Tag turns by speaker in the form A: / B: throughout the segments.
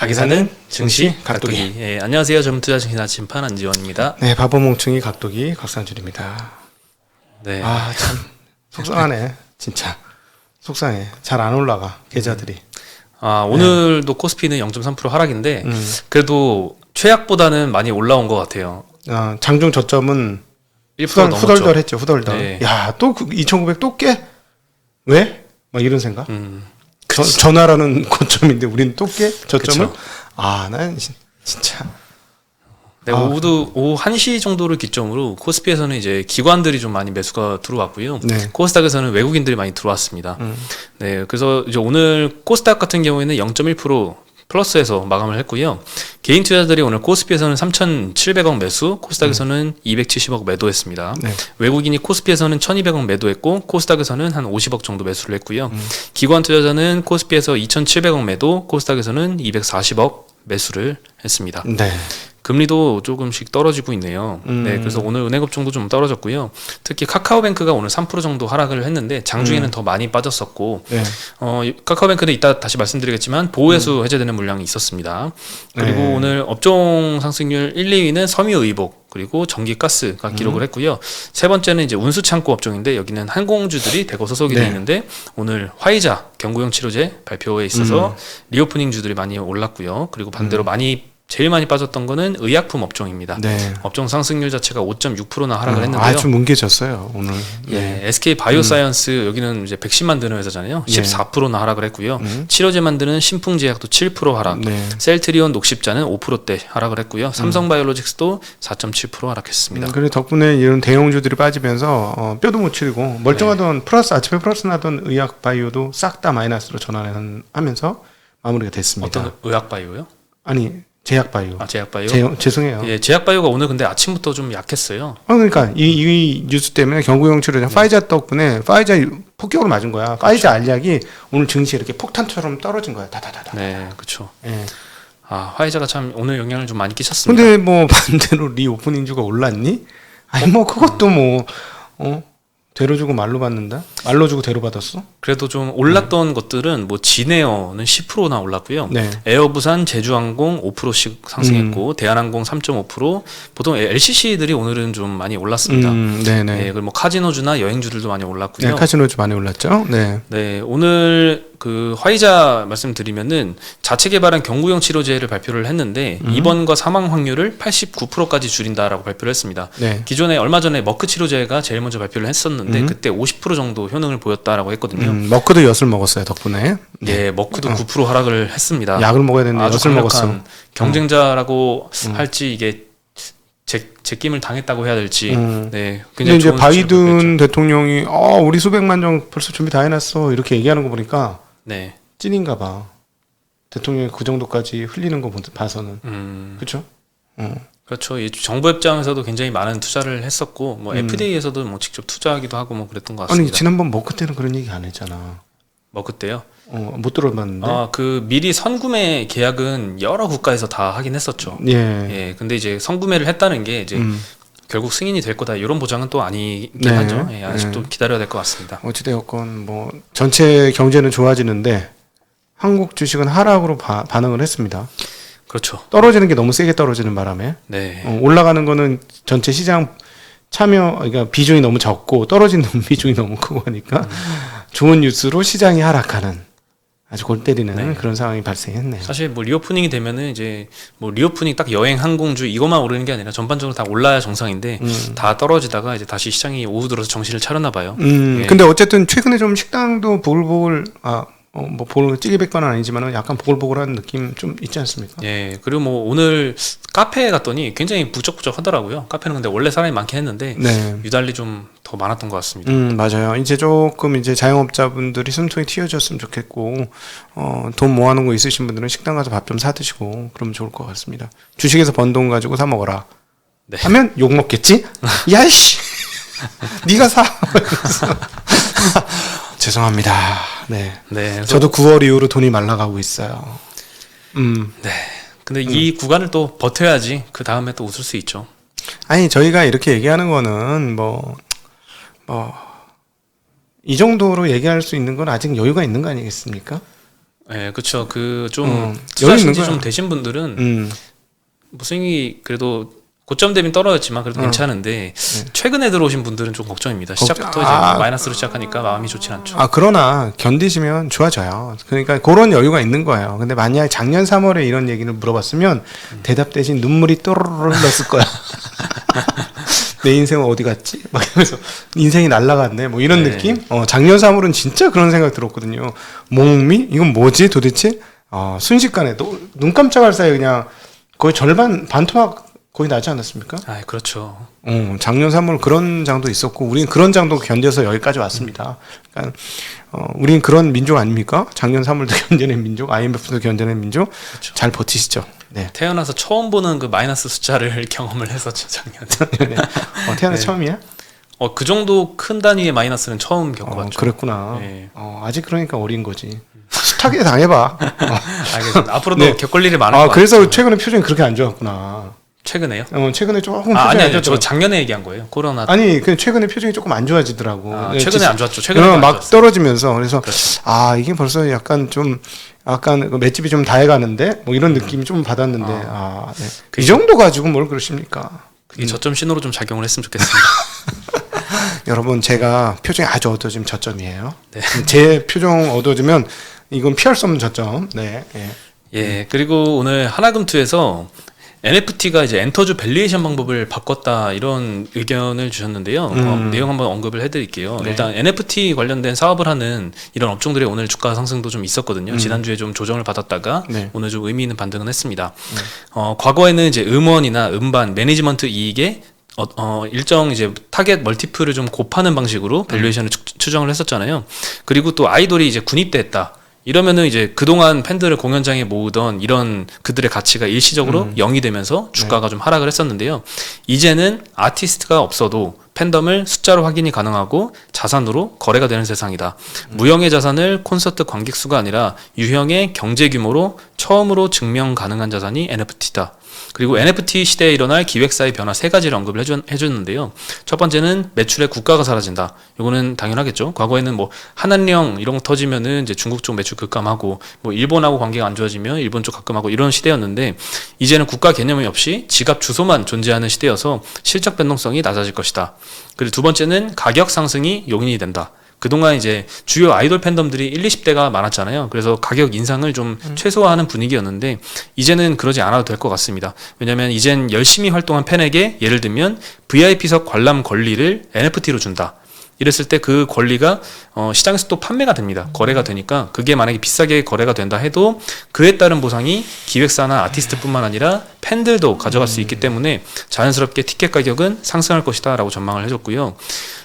A: 자기사는 증시 각도기. 예, 안녕하세요. 젊은 투자 증시나 심판 안지원입니다.
B: 네, 바보몽충이 각도기 곽상준입니다.
A: 네.
B: 아, 참 속상하네. 진짜 속상해. 잘 안 올라가 계좌들이.
A: 오늘도 코스피는 0.3% 하락인데 그래도 최악보다는 많이 올라온 것 같아요.
B: 장중 저점은
A: 1% 넘었죠.
B: 후덜덜했죠. 후덜덜.
A: 네.
B: 야, 또 2,900 또 깨? 왜? 막 이런 생각. 전화라는 고점인데 우리는 또 깨? 저점을?
A: 그쵸.
B: 난 진짜.
A: 네, 오후 1시 정도를 기점으로 코스피에서는 이제 기관들이 좀 많이 매수가 들어왔고요.
B: 네.
A: 코스닥에서는 외국인들이 많이 들어왔습니다. 네, 그래서 이제 오늘 코스닥 같은 경우에는 0.1% 플러스에서 마감을 했고요. 개인 투자자들이 오늘 코스피에서는 3,700억 매수, 코스닥에서는 270억 매도했습니다.
B: 네.
A: 외국인이 코스피에서는 1,200억 매도했고 코스닥에서는 한 50억 정도 매수를 했고요. 기관 투자자는 코스피에서 2,700억 매도, 코스닥에서는 240억 매수를 했습니다.
B: 네.
A: 금리도 조금씩 떨어지고 있네요. 네, 그래서 오늘 은행업종도 좀 떨어졌고요. 특히 카카오뱅크가 오늘 3% 정도 하락을 했는데 장중에는 더 많이 빠졌었고,
B: 네.
A: 카카오뱅크는 이따 다시 말씀드리겠지만 보호회수 해제되는 물량이 있었습니다. 그리고
B: 네.
A: 오늘 업종 상승률 1, 2위는 섬유의복 그리고 전기가스가 기록을 했고요. 세 번째는 이제 운수창고 업종인데 여기는 항공주들이 대거 소속이 되어 있는데 오늘 화이자 경구용 치료제 발표에 있어서 리오프닝 주들이 많이 올랐고요. 그리고 반대로 제일 많이 빠졌던 거는 의약품 업종입니다.
B: 네.
A: 업종 상승률 자체가 5.6%나 하락을 했는데요.
B: 아주 뭉개졌어요 오늘.
A: 예, SK 바이오사이언스 여기는 이제 백신 만드는 회사잖아요. 14%나 하락을 했고요. 치료제 만드는 신풍제약도 7% 하락.
B: 네.
A: 셀트리온 녹십자는 5%대 하락을 했고요. 삼성바이오로직스도 4.7% 하락했습니다.
B: 그래 덕분에 이런 대형주들이 빠지면서 뼈도 못 치르고 멀쩡하던 플러스 아침에 플러스 나던 의약 바이오도 싹 다 마이너스로 전환하면서 마무리가 됐습니다.
A: 어떤 의약바이오요?
B: 아니 제약바이오.
A: 제약바이오.
B: 죄송해요.
A: 예, 제약바이오가 오늘 근데 아침부터 좀 약했어요.
B: 그러니까 이 뉴스 때문에 경구용 치료제 파이자 덕분에 파이자 폭격을 맞은 거야. 파이자 알약이 오늘 증시에 이렇게 폭탄처럼 떨어진 거야. 다다다다.
A: 네, 그렇죠.
B: 예.
A: 화이자가 참 오늘 영향을 좀 많이 끼쳤습니다.
B: 근데 뭐 반대로 리오프닝주가 올랐니? 아니 뭐 그것도 되로 주고 말로 받는다? 말로 주고 되로 받았어?
A: 그래도 좀 올랐던 것들은 뭐 진에어는 10%나 올랐고요.
B: 네.
A: 에어부산, 제주항공 5%씩 상승했고 대한항공 3.5%. 보통 LCC들이 오늘은 좀 많이 올랐습니다.
B: 네네.
A: 그리고 뭐 카지노주나 여행주들도 많이 올랐고요.
B: 네, 카지노주 많이 올랐죠. 네.
A: 네, 오늘 그 화이자 말씀드리면은 자체 개발한 경구용 치료제를 발표를 했는데 입원과 사망 확률을 89%까지 줄인다라고 발표를 했습니다.
B: 네.
A: 기존에 얼마 전에 머크 치료제가 제일 먼저 발표를 했었는데 그때 50% 정도 효능을 보였다라고 했거든요.
B: 머크도 엿을 먹었어요 덕분에.
A: 예, 머크도 9% 하락을 했습니다.
B: 약을 먹어야 되는데
A: 아주
B: 엿을 먹었어.
A: 강력한 경쟁자라고 할지 이게 제낌을 당했다고 해야 될지. 네,
B: 근데
A: 굉장히
B: 이제
A: 좋은
B: 바이든 대통령이 우리 수백만 정 벌써 준비 다 해놨어 이렇게 얘기하는 거 보니까
A: 네,
B: 찐인가 봐. 대통령이 그 정도까지 흘리는 거 봐서는. 그렇죠?
A: 그렇죠. 이 정부 입장에서도 굉장히 많은 투자를 했었고, 뭐 FDA에서도 뭐 직접 투자하기도 하고 뭐 그랬던 것
B: 아니
A: 같습니다.
B: 지난번 머크 때는 그런 얘기 안 했잖아.
A: 뭐 그때요?
B: 못 들어봤는데.
A: 그 미리 선구매 계약은 여러 국가에서 다 하긴 했었죠.
B: 예.
A: 예, 근데 이제 선구매를 했다는 게 이제 결국 승인이 될 거다 이런 보장은 또 아니긴
B: 네.
A: 하죠. 예, 아직 또 기다려야 될 것 같습니다.
B: 어찌되었건 뭐 전체 경제는 좋아지는데 한국 주식은 하락으로 반응을 했습니다.
A: 그렇죠.
B: 떨어지는 게 너무 세게 떨어지는 바람에
A: 네.
B: 올라가는 거는 전체 시장 그러니까 비중이 너무 적고 떨어지는 비중이 너무 크고 하니까 좋은 뉴스로 시장이 하락하는 아주 골 때리는 그런 상황이 발생했네요.
A: 사실 뭐 리오프닝이 되면은 이제 뭐 리오프닝 딱 여행 항공주 이것만 오르는 게 아니라 전반적으로 다 올라야 정상인데 다 떨어지다가 이제 다시 시장이 오후 들어서 정신을 차렸나 봐요. 예.
B: 근데 어쨌든 최근에 좀 식당도 보글보글 찌개백반은 아니지만 약간 보글보글한 느낌 좀 있지 않습니까?
A: 예, 그리고 뭐 오늘 카페에 갔더니 굉장히 부쩍부쩍 하더라고요. 카페는 근데 원래 사람이 많긴 했는데
B: 네.
A: 유달리 좀 더 많았던 것 같습니다.
B: 맞아요. 이제 조금 자영업자분들이 숨통이 틔워졌으면 좋겠고, 돈 모아놓은 거 있으신 분들은 식당 가서 밥 좀 사드시고, 그러면 좋을 것 같습니다. 주식에서 번 돈 가지고 사 먹어라.
A: 네.
B: 하면 욕 먹겠지? 야이씨! 네가 사! 죄송합니다. 네.
A: 네.
B: 저도 9월 이후로 돈이 말라가고 있어요.
A: 네. 근데 이 구간을 또 버텨야지 그 다음에 또 웃을 수 있죠.
B: 아니, 저희가 이렇게 얘기하는 거는 이 정도로 얘기할 수 있는 건 아직 여유가 있는 거 아니겠습니까?
A: 네, 그렇죠. 그 좀
B: 여유
A: 투자하신
B: 있는
A: 지
B: 거야.
A: 좀 되신 분들은 뭐 수익이 그래도 고점 대비 떨어졌지만 그래도 괜찮은데 최근에 들어오신 분들은 좀 걱정입니다. 시작부터 이제 마이너스로 시작하니까 마음이 좋진 않죠.
B: 그러나 견디시면 좋아져요. 그러니까 그런 여유가 있는 거예요. 근데 만약에 작년 3월에 이런 얘기를 물어봤으면 대답 대신 눈물이 또르르 흘렀을 거야. 내 인생은 어디 갔지? 막 이러면서 인생이 날아갔네. 뭐 이런
A: 네.
B: 느낌? 작년 3월은 진짜 그런 생각 들었거든요. 목미? 이건 뭐지 도대체? 순식간에 눈 깜짝할 사이에 그냥 거의 절반 반토막 거의 나지 않았습니까?
A: 아, 그렇죠.
B: 작년 3월 그런 장도 있었고 우리는 그런 장도 견뎌서 여기까지 왔습니다. 그러니까 우리는 그런 민족 아닙니까? 작년 3월도 견뎌낸 민족, IMF도 견뎌낸 민족.
A: 그렇죠.
B: 잘 버티시죠. 네.
A: 태어나서 처음 보는 그 마이너스 숫자를 경험을 했었죠, 작년에.
B: 네. 태어나
A: 네.
B: 처음이야?
A: 그 정도 큰 단위의 마이너스는 처음 겪어봤죠.
B: 그랬구나.
A: 네.
B: 아직 그러니까 어린 거지. 숱하게 당해봐.
A: 알겠습니다. 앞으로도
B: 네.
A: 겪을 일이 많을 것
B: 그래서
A: 같아요.
B: 최근에 표정이 그렇게 안 좋았구나.
A: 최근에요?
B: 최근에 조금 표정이
A: 아니,
B: 안
A: 아니요. 저
B: 좋았더라고.
A: 작년에 얘기한 거예요. 코로나.
B: 아니, 그 최근에 표정이 조금 안 좋아지더라고. 네,
A: 최근에 안 좋았죠. 최근에 안
B: 막
A: 좋았어요.
B: 떨어지면서 그래서
A: 그렇죠.
B: 이게 벌써 약간 그 맷집이 좀 다해가는데 뭐 이런 느낌이 좀 받았는데 네. 이 정도 가지고 뭘 그러십니까?
A: 그게 저점 신호로 좀 작용을 했으면 좋겠습니다.
B: 여러분 제가 표정이 아주 어두워지면 저점이에요.
A: 네.
B: 제 표정 어두워지면 이건 피할 수 없는 저점. 네.
A: 예, 그리고 오늘 하나금투에서 NFT가 이제 엔터주 밸류에이션 방법을 바꿨다 이런 의견을 주셨는데요. 내용 한번 언급을 해드릴게요.
B: 네.
A: 일단 NFT 관련된 사업을 하는 이런 업종들의 오늘 주가 상승도 좀 있었거든요. 지난주에 좀 조정을 받았다가
B: 네.
A: 오늘 좀 의미 있는 반등은 했습니다. 과거에는 이제 음원이나 음반, 매니지먼트 이익에 일정 이제 타겟 멀티플을 좀 곱하는 방식으로 밸류에이션을 추정을 했었잖아요. 그리고 또 아이돌이 이제 군입대했다. 이러면은 이제 그동안 팬들을 공연장에 모으던 이런 그들의 가치가 일시적으로 0이 되면서 주가가 좀 하락을 했었는데요. 이제는 아티스트가 없어도 팬덤을 숫자로 확인이 가능하고 자산으로 거래가 되는 세상이다. 무형의 자산을 콘서트 관객 수가 아니라 유형의 경제 규모로 처음으로 증명 가능한 자산이 NFT다. 그리고 NFT 시대에 일어날 기획사의 변화 세 가지를 언급을 해줬는데요. 첫 번째는 매출의 국가가 사라진다. 이거는 당연하겠죠. 과거에는 뭐 한한령 이런 거 터지면은 이제 중국 쪽 매출 급감하고 뭐 일본하고 관계가 안 좋아지면 일본 쪽 가끔하고 이런 시대였는데 이제는 국가 개념이 없이 지갑 주소만 존재하는 시대여서 실적 변동성이 낮아질 것이다. 그리고 두 번째는 가격 상승이 용인이 된다. 그동안 이제 주요 아이돌 팬덤들이 1, 20대가 많았잖아요. 그래서 가격 인상을 좀 최소화하는 분위기였는데 이제는 그러지 않아도 될 것 같습니다. 왜냐하면 이젠 열심히 활동한 팬에게 예를 들면 VIP석 관람 권리를 NFT로 준다. 이랬을 때 그 권리가 시장에서 또 판매가 됩니다. 거래가 되니까 그게 만약에 비싸게 거래가 된다 해도 그에 따른 보상이 기획사나 아티스트뿐만 아니라 팬들도 가져갈 수 있기 때문에 자연스럽게 티켓 가격은 상승할 것이다 라고 전망을 해줬고요.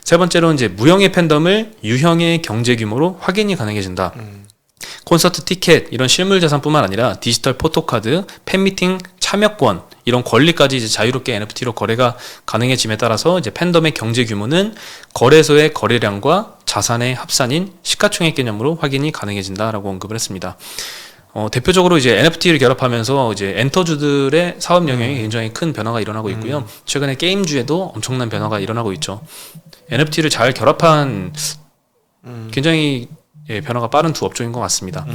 A: 세 번째로 이제 무형의 팬덤을 유형의 경제 규모로 확인이 가능해진다. 콘서트 티켓 이런 실물 자산뿐만 아니라 디지털 포토카드, 팬미팅 참여권 이런 권리까지 이제 자유롭게 NFT로 거래가 가능해짐에 따라서 이제 팬덤의 경제 규모는 거래소의 거래량과 자산의 합산인 시가총액 개념으로 확인이 가능해진다라고 언급을 했습니다. 대표적으로 이제 NFT를 결합하면서 이제 엔터주들의 사업 영역에 굉장히 큰 변화가 일어나고 있고요. 최근에 게임주에도 엄청난 변화가 일어나고 있죠. NFT를 잘 결합한 굉장히 변화가 빠른 두 업종인 것 같습니다.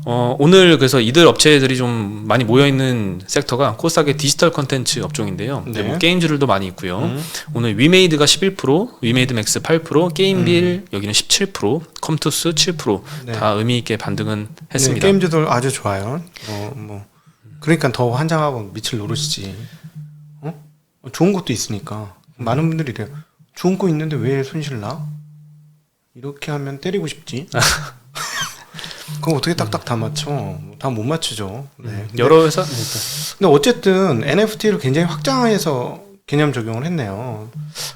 A: 오늘 그래서 이들 업체들이 좀 많이 모여있는 섹터가 코스닥의 디지털 컨텐츠 업종인데요.
B: 네.
A: 뭐 게임주들도 많이 있고요. 오늘 위메이드가 11%, 위메이드맥스 8%, 게임빌 여기는 17%, 컴투스 7%
B: 네.
A: 다 의미 있게 반등은
B: 네,
A: 했습니다.
B: 게임주들 아주 좋아요. 그러니까 더 환장하고 밑을 노르시지. 좋은 것도 있으니까 많은 분들이 이래요. 좋은 거 있는데 왜 손실 나? 이렇게 하면 때리고 싶지. 그럼 어떻게 딱딱 다 맞춰? 다 못 맞추죠. 네.
A: 여러 회사
B: 근데 어쨌든 NFT를 굉장히 확장해서 개념 적용을 했네요.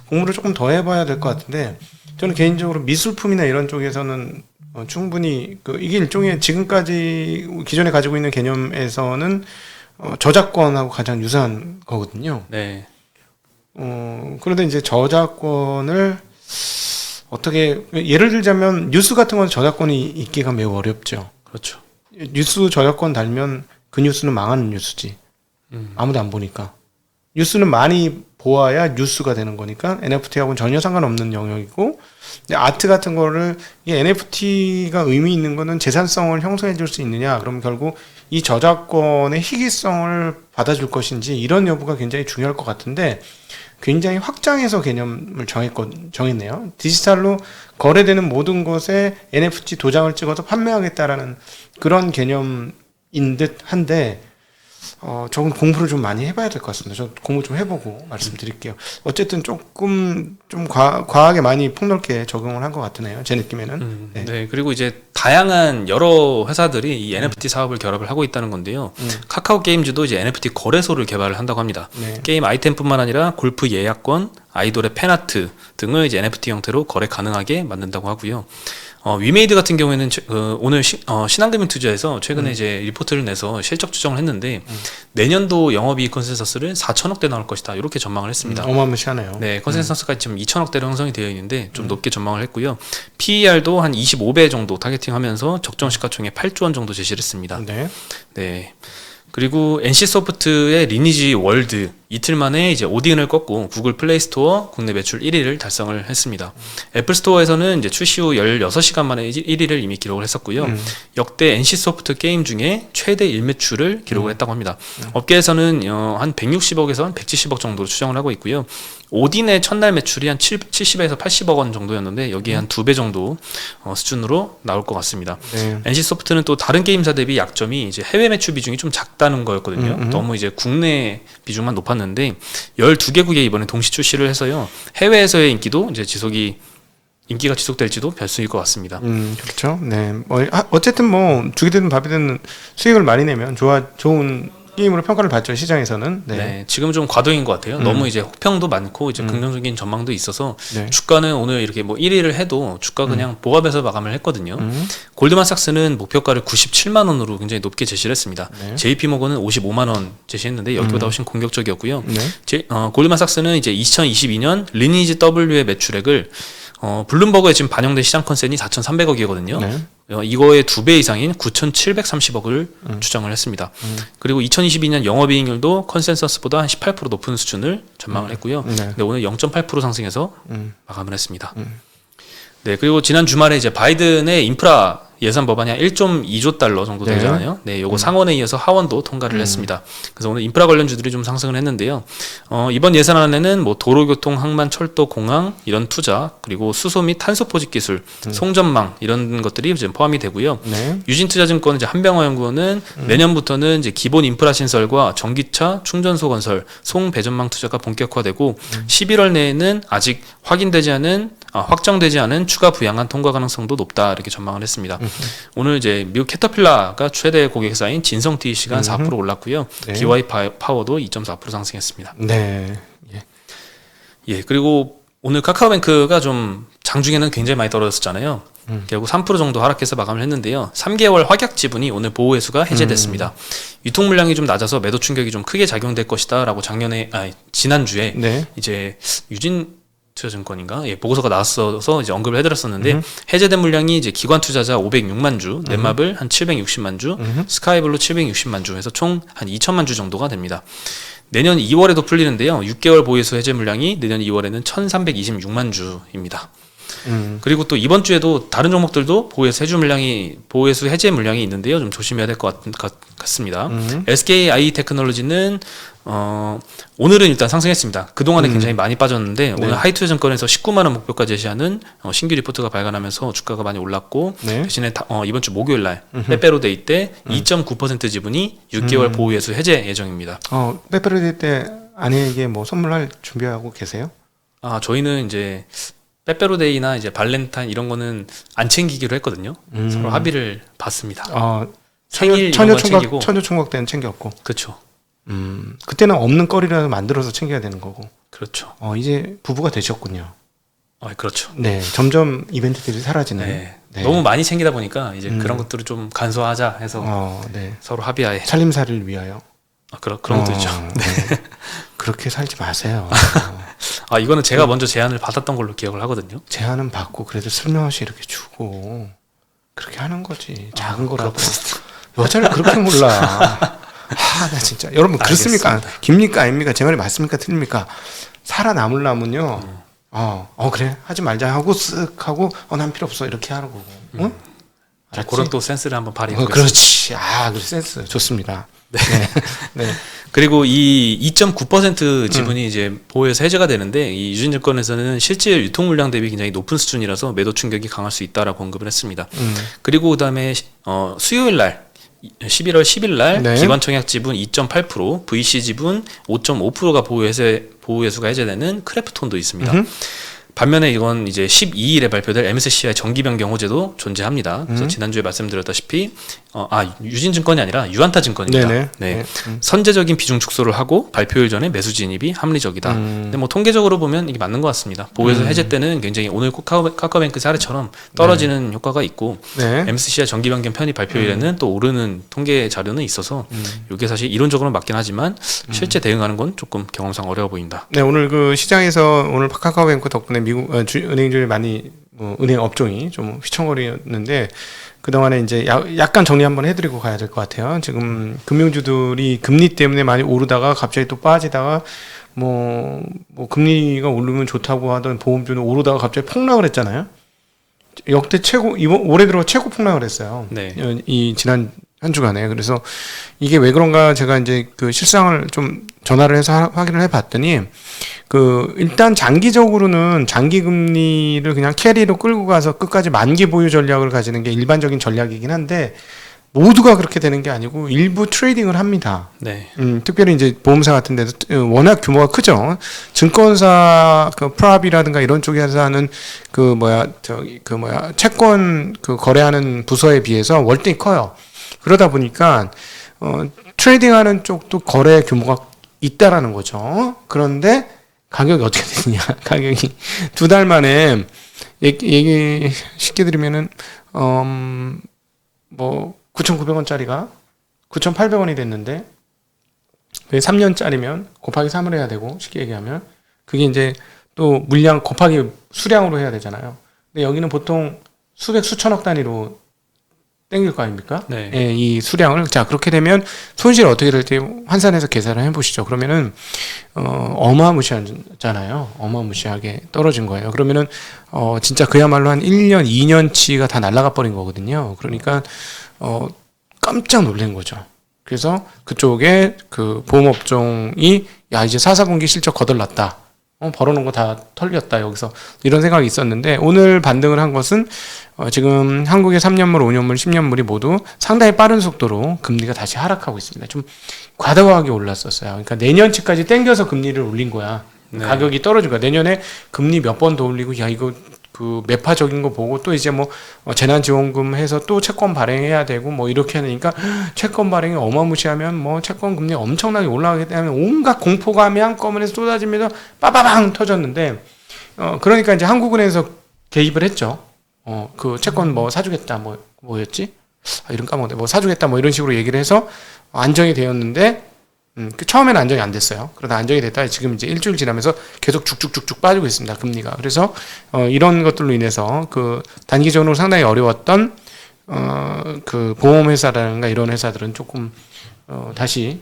B: 공부를 조금 더 해봐야 될 것 같은데 저는 개인적으로 미술품이나 이런 쪽에서는 충분히 이게 일종의 지금까지 기존에 가지고 있는 개념에서는 저작권하고 가장 유사한 거거든요.
A: 네.
B: 그런데 이제 저작권을 어떻게 예를 들자면 뉴스 같은 건 저작권이 있기가 매우 어렵죠.
A: 그렇죠.
B: 뉴스 저작권 달면 그 뉴스는 망하는 뉴스지. 아무도 안 보니까. 뉴스는 많이 보아야 뉴스가 되는 거니까 NFT하고는 전혀 상관없는 영역이고, 근데 아트 같은 거를 이 NFT가 의미 있는 거는 재산성을 형성해 줄 수 있느냐, 그럼 결국 이 저작권의 희귀성을 받아줄 것인지 이런 여부가 굉장히 중요할 것 같은데, 굉장히 확장해서 개념을 정했네요. 디지털로 거래되는 모든 것에 NFT 도장을 찍어서 판매하겠다라는 그런 개념인 듯 한데, 저건 공부를 좀 많이 해봐야 될 것 같습니다. 저 공부 좀 해보고 말씀드릴게요. 어쨌든 조금 좀 과하게 많이 폭넓게 적용을 한 것 같으네요. 제 느낌에는.
A: 네. 그리고 이제 다양한 여러 회사들이 이 NFT 사업을 결합을 하고 있다는 건데요. 카카오 게임즈도 이제 NFT 거래소를 개발을 한다고 합니다.
B: 네.
A: 게임 아이템뿐만 아니라 골프 예약권, 아이돌의 팬아트 등을 이제 NFT 형태로 거래 가능하게 만든다고 하고요. 위메이드 같은 경우에는 오늘 신한금융투자에서 최근에 이제 리포트를 내서 실적 추정을 했는데 내년도 영업이익 컨센서스를 4천억대 나올 것이다, 이렇게 전망을 했습니다.
B: 어마무시하네요.
A: 네, 컨센서스가 지금 2천억대로 형성이 되어 있는데 좀 높게 전망을 했고요. PER도 한 25배 정도 타겟팅하면서 적정 시가총액 8조 원 정도 제시를 했습니다.
B: 네.
A: 네. 그리고 NC소프트의 리니지 월드 이틀 만에 이제 오딘을 꺾고 구글 플레이 스토어 국내 매출 1위를 달성을 했습니다. 애플 스토어에서는 이제 출시 후 16시간 만에 1위를 이미 기록을 했었고요. 역대 NC소프트 게임 중에 최대 일매출을 기록을 했다고 합니다. 업계에서는 한 160억에서 한 170억 정도로 추정을 하고 있고요. 오딘의 첫날 매출이 한 70에서 80억 원 정도였는데 여기에 한 2배 정도 수준으로 나올 것 같습니다.
B: 네.
A: NC소프트는 또 다른 게임사 대비 약점이 이제 해외 매출 비중이 좀 작다는 거였거든요. 너무 이제 국내 비중만 높았는데 12개국에 이번에 동시 출시를 해서요. 해외에서의 인기도 이제 인기가 지속될지도 별수일 것 같습니다.
B: 그렇죠. 네. 어쨌든 주게 되든 밥이 되든 수익을 많이 내면 좋은 게임으로 평가를 받죠, 시장에서는. 네.
A: 네, 지금 좀 과도인 것 같아요. 너무 이제 혹평도 많고 이제 긍정적인 전망도 있어서 주가는 오늘 이렇게 1위를 해도 주가 그냥 보합해서 마감을 했거든요. 골드만삭스는 목표가를 97만 원으로 굉장히 높게 제시를 했습니다.
B: 네.
A: JP모건은 55만 원 제시했는데 여기보다 훨씬 공격적이었고요.
B: 네.
A: 골드만삭스는 이제 2022년 리니지 W의 매출액을 블룸버그에 지금 반영된 시장 컨센이 4,300억이거든요.
B: 네.
A: 이거의 2배 이상인 9,730억을 추정을 했습니다. 그리고 2022년 영업이익률도 컨센서스보다 한 18% 높은 수준을 전망을 했고요.
B: 네.
A: 근데 오늘 0.8% 상승해서 마감을 했습니다. 네, 그리고 지난 주말에 이제 바이든의 인프라 예산 법안이 한 1.2조 달러 정도 되잖아요. 네, 요거 상원에 이어서 하원도 통과를 했습니다. 그래서 오늘 인프라 관련주들이 좀 상승을 했는데요. 이번 예산안에는 도로교통, 항만, 철도, 공항 이런 투자, 그리고 수소 및 탄소 포집 기술, 송전망 이런 것들이 이제 포함이 되고요.
B: 네.
A: 유진투자증권 이제 한병화연구원은 내년부터는 이제 기본 인프라 신설과 전기차 충전소 건설, 송 배전망 투자가 본격화되고 11월 내에는 아직 확정되지 않은 추가 부양안 통과 가능성도 높다, 이렇게 전망을 했습니다. 오늘 이제 미국 캐터필라가 최대 고객사인 진성 TC가 한 4% 올랐고요.
B: 네.
A: DY 파워도 2.4% 상승했습니다.
B: 네.
A: 예, 그리고 오늘 카카오뱅크가 좀 장중에는 굉장히 많이 떨어졌었잖아요. 결국 3% 정도 하락해서 마감을 했는데요. 3개월 확약 지분이 오늘 보호 회수가 해제됐습니다. 유통 물량이 좀 낮아서 매도 충격이 좀 크게 작용될 것이다라고 지난주에
B: 네.
A: 이제 투자증권인가? 보고서가 나왔어서 이제 언급을 해드렸었는데 해제된 물량이 이제 기관 투자자 506만 주, 넷마블 한 760만 주, 스카이블루 760만 주 해서 총 한 2천만 주 정도가 됩니다. 내년 2월에도 풀리는데요. 6개월 보유수 해제 물량이 내년 2월에는 1,326만 주입니다. 그리고 또 이번 주에도 다른 종목들도 보유수 해제 물량이 있는데요. 좀 조심해야 될 것 같습니다. SKI 테크놀로지는 오늘은 일단 상승했습니다. 그동안에 굉장히 많이 빠졌는데 오늘 하이투자증권에서 19만 원 목표가 제시하는 신규 리포트가 발간하면서 주가가 많이 올랐고 대신에 이번 주 목요일 날 빼빼로데이 때 2.9% 지분이 6개월 보유예수 해제 예정입니다.
B: 빼빼로데이 때 아내에게 선물할 준비하고 계세요?
A: 저희는 이제 빼빼로데이나 이제 발렌타인 이런 거는 안 챙기기로 했거든요. 서로 합의를 봤습니다. 생일 이런 건 챙기고
B: 처녀총각 때는 챙겼고.
A: 그렇죠.
B: 그때는 없는 거리라도 만들어서 챙겨야 되는 거고.
A: 그렇죠.
B: 이제 부부가 되셨군요.
A: 그렇죠.
B: 네, 점점 이벤트들이 사라지네요.
A: 네. 너무 많이 챙기다 보니까 이제 그런 것들을 좀 간소화하자 해서 서로 합의하에
B: 살림살이를 위하여.
A: 그런 것도 있죠.
B: 네. 그렇게 살지 마세요.
A: 이거는 제가 먼저 제안을 받았던 걸로 기억을 하거든요.
B: 제안은 받고 그래도 슬며시 이렇게 주고 그렇게 하는 거지. 작은 거라도. 여자를 그렇게 몰라. 나 진짜. 여러분 그렇습니까? 깁니까? 아닙니까? 제 말이 맞습니까? 틀립니까? 살아남으려면요. 그래 하지 말자 하고 쓱 하고 난 필요 없어 이렇게 하는 거고. 응?
A: 자, 그런 또 센스를 한번 발휘해 보겠습니다.
B: 그렇지. 그 센스 좋습니다. 네. 네.
A: 그리고 이 2.9% 지분이 이제 보호에서 해제가 되는데 이 유진증권에서는 실제 유통 물량 대비 굉장히 높은 수준이라서 매도 충격이 강할 수 있다라고 언급을 했습니다. 그리고 그다음에 수요일 날 11월 10일 날
B: 네.
A: 기관청약 지분 2.8%, VC 지분 5.5%가 보호회수가 해제되는 크래프톤도 있습니다. 반면에 이건 이제 12일에 발표될 MSCI 정기 변경 호재도 존재합니다. 그래서 지난주에 말씀드렸다시피 유진증권이 아니라 유안타증권입니다.
B: 네네.
A: 네. 선제적인 비중 축소를 하고 발표일 전에 매수 진입이 합리적이다. 근데 뭐 통계적으로 보면 이게 맞는 것 같습니다. 보호에서 해제 때는 굉장히 오늘 카카오뱅크 사례처럼 떨어지는 효과가 있고
B: 네.
A: MSCI 정기 변경 편입 발표일에는 또 오르는 통계 자료는 있어서 이게 사실 이론적으로는 맞긴 하지만 실제 대응하는 건 조금 경험상 어려워 보인다.
B: 네, 오늘 그 시장에서 오늘 카카오뱅크 덕분에 미국 은행들이 많이 은행 업종이 좀 휘청거리는데 그동안에 이제 약간 정리 한번 해드리고 가야 될 것 같아요. 지금 금융주들이 금리 때문에 많이 오르다가 갑자기 또 빠지다가 뭐 금리가 오르면 좋다고 하던 보험주는 오르다가 갑자기 폭락을 했잖아요. 역대 최고 올해 들어 최고 폭락을 했어요.
A: 네.
B: 이 지난 한 주간에. 그래서 이게 왜 그런가 제가 이제 그 실상을 좀 전화를 해서 확인을 해봤더니 일단 장기적으로는 장기 금리를 그냥 캐리로 끌고 가서 끝까지 만기 보유 전략을 가지는 게 일반적인 전략이긴 한데 모두가 그렇게 되는 게 아니고 일부 트레이딩을 합니다.
A: 네.
B: 특별히 이제 보험사 같은 데도 워낙 규모가 크죠. 증권사 프랍이라든가 이런 쪽에서 하는 채권 거래하는 부서에 비해서 월등히 커요. 그러다 보니까 트레이딩하는 쪽도 거래 규모가 있다라는 거죠. 그런데 가격이 어떻게 되느냐? 가격이 2달 만에 얘기 쉽게 드리면은 9,900원짜리가 9,800원이 됐는데 3년짜리면 곱하기 3을 해야 되고 쉽게 얘기하면 그게 이제 또 물량 곱하기 수량으로 해야 되잖아요. 근데 여기는 보통 수천억 단위로 땡길 거 아닙니까?
A: 네.
B: 예, 이 수량을. 자, 그렇게 되면 손실 어떻게 될지 환산해서 계산을 해보시죠. 그러면은, 어마무시하잖아요. 어마무시하게 떨어진 거예요. 그러면은, 진짜 그야말로 한 1년, 2년치가 다 날아가 버린 거거든요. 그러니까, 깜짝 놀란 거죠. 그래서 그쪽에 보험업종이, 이제 4사분기 실적 거덜났다. 벌어놓은 거 다 털렸다 여기서 이런 생각이 있었는데 오늘 반등을 한 것은 지금 한국의 3년물, 5년물, 10년물이 모두 상당히 빠른 속도로 금리가 다시 하락하고 있습니다. 좀 과다하게 올랐었어요. 그러니까 내년치까지 땡겨서 금리를 올린 거야.
A: 네.
B: 가격이 떨어진 거야. 내년에 금리 몇 번 더 올리고 이거 매파적인 거 보고 또 이제 재난지원금 해서 또 채권 발행해야 되고 이렇게 하니까 채권 발행이 어마무시하면 채권 금리 엄청나게 올라가기 때문에 온갖 공포감이 한꺼번에 쏟아지면서 빠바방 터졌는데 그러니까 이제 한국은행에서 개입을 했죠. 채권 사주겠다 뭐였지? 이름 까먹었네. 사주겠다 이런 식으로 얘기를 해서 안정이 되었는데 처음에는 안정이 안 됐어요. 그러다 안정이 됐다가 지금 이제 일주일 지나면서 계속 쭉쭉쭉쭉 빠지고 있습니다. 금리가. 그래서 이런 것들로 인해서 단기적으로 상당히 어려웠던 보험회사라든가 이런 회사들은 조금 다시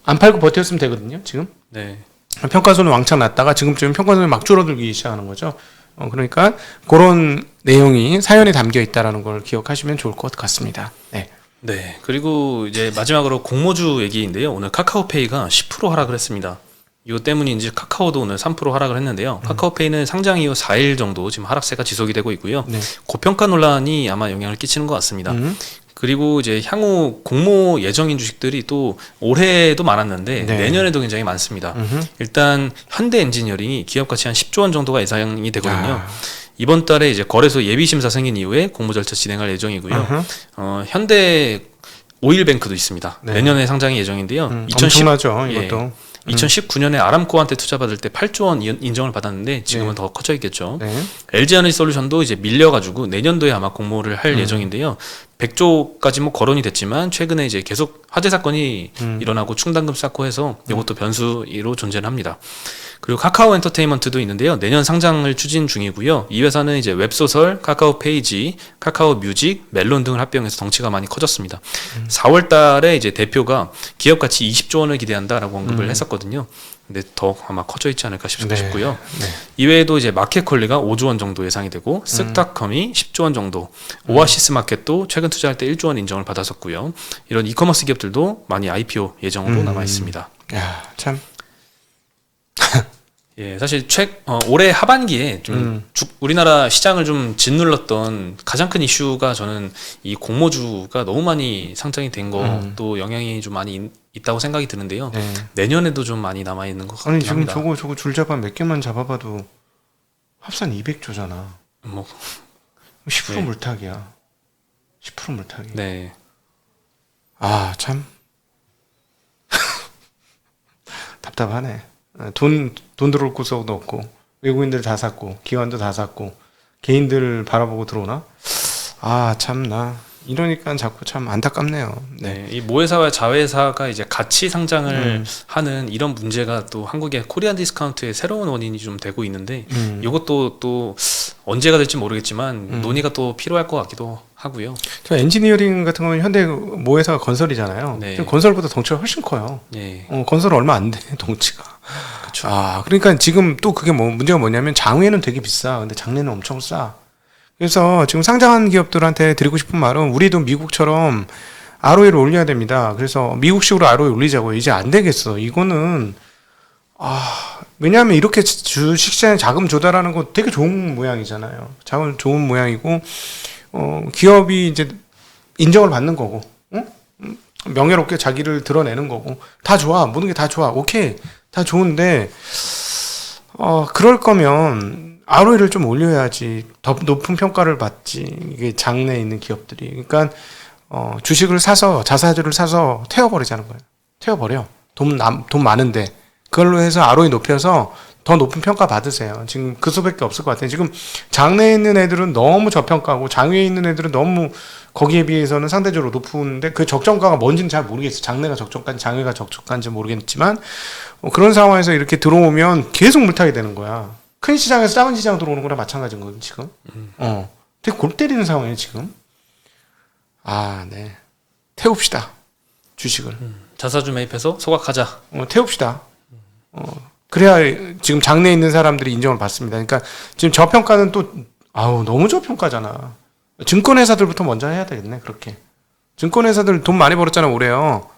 B: 안 팔고 버텼으면 되거든요. 지금.
A: 네.
B: 평가손은 왕창 났다가 지금쯤 평가손이 막 줄어들기 시작하는 거죠. 그러니까 그런 내용이 사연에 담겨 있다라는 걸 기억하시면 좋을 것 같습니다. 네.
A: 네. 그리고 이제 마지막으로 공모주 얘기인데요. 오늘 카카오페이가 10% 하락을 했습니다. 이거 때문인지 카카오도 오늘 3% 하락을 했는데요. 카카오페이는 상장 이후 4일 정도 지금 하락세가 지속이 되고 있고요.
B: 네.
A: 고평가 논란이 아마 영향을 끼치는 것 같습니다. 그리고 이제 향후 공모 예정인 주식들이 또 올해도 많았는데
B: 네.
A: 내년에도 굉장히 많습니다. 일단 현대 엔지니어링이 기업 가치 한 10조 원 정도가 예상이 되거든요. 이번 달에 이제 거래소 예비 심사 생긴 이후에 공모 절차 진행할 예정이고요. 현대 오일뱅크도 있습니다.
B: 네.
A: 내년에 상장이 예정인데요.
B: 엄청나죠, 이것도.
A: 2019년에 아람코한테 투자받을 때 8조 원 인정을 받았는데 지금은
B: 네.
A: 더 커져 있겠죠.
B: 네.
A: LG에너지솔루션도 이제 밀려가지고 내년도에 아마 공모를 할 예정인데요. 100조까지 거론이 됐지만 최근에 이제 계속 화재 사건이 일어나고 충당금 쌓고 해서 이것도 변수로 존재는 합니다. 그리고 카카오 엔터테인먼트도 있는데요. 내년 상장을 추진 중이고요. 이 회사는 이제 웹소설, 카카오 페이지, 카카오 뮤직, 멜론 등을 합병해서 덩치가 많이 커졌습니다. 4월 달에 이제 대표가 기업 가치 20조 원을 기대한다라고 언급을 했었거든요. 근데 더 아마 커져 있지 않을까
B: 네.
A: 싶고요.
B: 네.
A: 이외에도 이제 마켓컬리가 5조 원 정도 예상이 되고 쓱닷컴이 10조 원 정도, 오아시스 마켓도 최근 투자할 때 1조 원 인정을 받았었고요. 이런 이커머스 기업들도 많이 IPO 예정으로 남아 있습니다.
B: 야, 참.
A: 예, 사실 올해 하반기에 좀 우리나라 시장을 좀 짓눌렀던 가장 큰 이슈가 저는 이 공모주가 너무 많이 상장이 된 것도 영향이 좀 많이 있다고 생각이 드는데요.
B: 네.
A: 내년에도 좀 많이 남아 있는 것 같긴
B: 아니 지금
A: 합니다.
B: 저거 줄잡아 몇 개만 잡아봐도 합산 200조잖아.
A: 뭐
B: 10%
A: 네.
B: 물타기야. 10% 물타기.
A: 네.
B: 아, 참. 답답하네. 돈 들어올 구석도 없고, 외국인들 다 샀고, 기관도 다 샀고, 개인들 바라보고 들어오나? 아, 참나. 이러니까 자꾸 참 안타깝네요.
A: 네, 이 모회사와 자회사가 이제 같이 상장을 하는 이런 문제가 또 한국의 코리안 디스카운트의 새로운 원인이 좀 되고 있는데 이것도 또 언제가 될지 모르겠지만 논의가 또 필요할 것 같기도 하고요.
B: 저 엔지니어링 같은 거는 현대 모회사가 건설이잖아요.
A: 네.
B: 지금 건설보다 덩치가 훨씬 커요.
A: 네,
B: 건설 얼마 안 돼, 덩치가.
A: 그렇죠.
B: 아, 그러니까 지금 또 그게 문제가 뭐냐면 장외는 되게 비싸. 근데 장내는 엄청 싸. 그래서 지금 상장한 기업들한테 드리고 싶은 말은 우리도 미국처럼 ROE를 올려야 됩니다. 그래서 미국식으로 ROE 올리자고요. 이제 안 되겠어. 이거는 왜냐하면 이렇게 주식시장에 자금 조달하는 거 되게 좋은 모양이잖아요. 자금 좋은 모양이고 기업이 이제 인정을 받는 거고, 응? 명예롭게 자기를 드러내는 거고, 다 좋아. 모든 게 다 좋아. 오케이, 다 좋은데 그럴 거면 ROE를 좀 올려야지 더 높은 평가를 받지. 이게 장내에 있는 기업들이. 그러니까 주식을 사서 자사주를 사서 태워버리자는 거예요. 태워버려. 돈 많은데 그걸로 해서 ROE 높여서 더 높은 평가 받으세요. 지금 그 수밖에 없을 것 같아요. 지금 장내에 있는 애들은 너무 저평가고 장외에 있는 애들은 너무 거기에 비해서는 상대적으로 높은데 그 적정가가 뭔지는 잘 모르겠어요. 장내가 적정가인지 장외가 적정가인지 모르겠지만 그런 상황에서 이렇게 들어오면 계속 물타기 되는 거야. 큰 시장에서 작은 시장 들어오는 거랑 마찬가지인 거예요, 지금. 되게 골 때리는 상황이에요, 지금. 아, 네. 태웁시다. 주식을.
A: 자사주 매입해서 소각하자.
B: 태웁시다. 그래야 지금 장내에 있는 사람들이 인정을 받습니다. 그러니까 지금 저평가는 또, 너무 저평가잖아. 증권회사들부터 먼저 해야 되겠네, 그렇게. 증권회사들 돈 많이 벌었잖아, 올해요.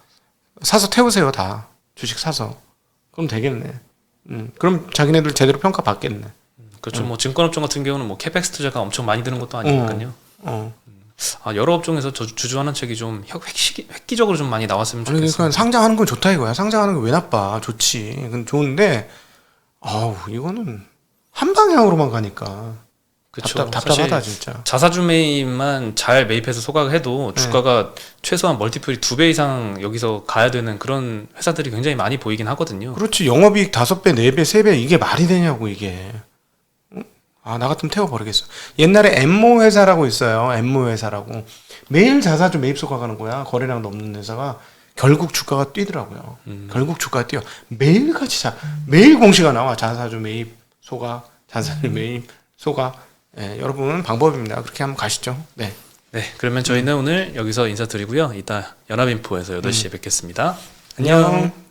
B: 사서 태우세요, 다. 주식 사서. 그럼 되겠네. 그럼 자기네들 제대로 평가 받겠네.
A: 그렇죠. 뭐 증권업종 같은 경우는 뭐 캐펙스 투자가 엄청 많이 드는 것도 아니니까요. 여러 업종에서 주주환원 책이 좀 획기적으로 좀 많이 나왔으면 좋겠어요.
B: 그러니까 상장하는 건 좋다 이거야. 상장하는 거 왜 나빠? 좋지. 그건 좋은데, 이거는 한 방향으로만 가니까.
A: 그쵸.
B: 답답하다
A: 사실
B: 진짜.
A: 자사주 매입만 잘 매입해서 소각을 해도 주가가 최소한 멀티플이 2배 이상 여기서 가야 되는 그런 회사들이 굉장히 많이 보이긴 하거든요.
B: 그렇지. 영업이익 5배, 4배, 3배 이게 말이 되냐고 이게. 나 같으면 태워버리겠어. 옛날에 엠모 회사라고 있어요. 엠모 회사라고. 매일 자사주 매입 소각하는 거야. 거래량도 없는 회사가. 결국 주가가 뛰더라고요. 결국 주가가 뛰어. 매일같이 매일 공시가 나와. 자사주 매입 소각, 자사주 매입 소각. 네, 여러분 방법입니다. 그렇게 한번 가시죠. 네.
A: 네, 그러면 저희는 오늘 여기서 인사드리고요. 이따 연합인포에서 8시에 뵙겠습니다. 안녕.